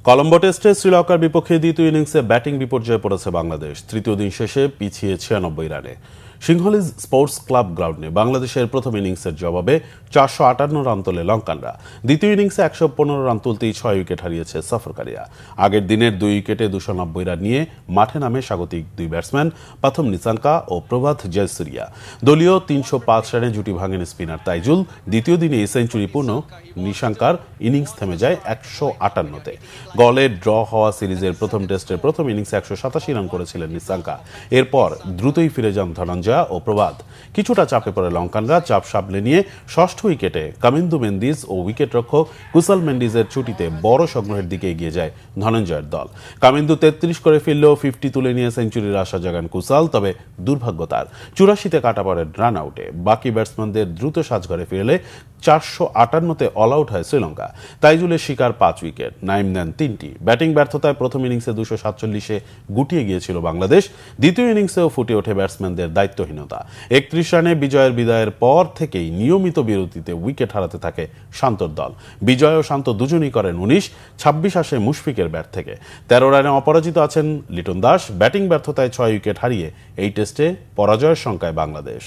কলম্বো টেস্টে শ্রীলঙ্কার বিপক্ষে দ্বিতীয় ইনিংসে ব্যাটিং বিপর্যয়ে পড়েছে বাংলাদেশ। তৃতীয় দিন শেষে পিছিয়ে 96 রানে। সিংহলীজ স্পোর্টস ক্লাব গ্রাউন্ডে বাংলাদেশের প্রথম ইনিংসের জবাবে 458 রান তোলে লঙ্কানরা। দ্বিতীয় ইনিংসে 115 রান তুলতেই 6 উইকেট হারিয়েছে সফরকারীরা। আগের দিনের 2 উইকেটে 290 রান নিয়ে মাঠে নামে স্বাগতিক দুই ব্যাটসম্যান প্রথম নিসাঙ্কা ও প্রভাত জয়সুরিয়া। দলীয় 305 রানে জুটি ভাঙেন স্পিনার তাইজুল। দ্বিতীয় দিনে সেঞ্চুরিপূর্ণ নিসাঙ্কার ইনিংস থেমে যায় 158-তে। গলে ড্র হওয়া সিরিজের প্রথম টেস্টের প্রথম ইনিংসে 187 রান করেছিলেন নিসাঙ্কা। এরপর দ্রুতই ফিরে যান ধনঞ্জয় ও প্রভাত। কিছুটা চাপে পড়ে লঙ্কানরা। চাপ সামলে নিয়ে ষষ্ঠ উইকেটে কামিন্দু মেন্দিজ ও উইকেটরক্ষক কুসাল মেন্ডিজের ছুটিতে বড় সংগ্রহের দিকে এগিয়ে যায় ধনঞ্জয়ের দল। কামিন্দু 33 করে ফিরলেও 50 তুলে নিয়ে সেঞ্চুরির আশা জাগান কুসাল, তবে দুর্ভাগ্য তার। 84-তে কাটা পড়েন রান আউটে। বাকি ব্যাটসম্যানদের দ্রুত সাজঘরে ফিরলে 458-তে অল আউট হয় শ্রীলঙ্কা। তাইজুলের শিকার 5 উইকেট, নাইম নেন 3টি। ব্যাটিং ব্যর্থতায় প্রথম ইনিংসে 247-এ গুটিয়ে গিয়েছিল বাংলাদেশ। দ্বিতীয় ইনিংসেও ফুটে ওঠে ব্যাটসম্যানদের দায়িত্বহীনতা। 31 রানে বিজয়ের বিদায়ের পর থেকেই নিয়মিত বিরতিতে উইকেট হারাতে থাকে শান্তর দল। বিজয় ও শান্ত দুজনই করেন 19। 26 আসে মুশফিকের ব্যাট থেকে। 13 রানে অপরাজিত আছেন লিটন দাস। ব্যাটিং ব্যর্থতায় 6 উইকেট হারিয়ে এই টেস্টে পরাজয়ের শঙ্কায় বাংলাদেশ।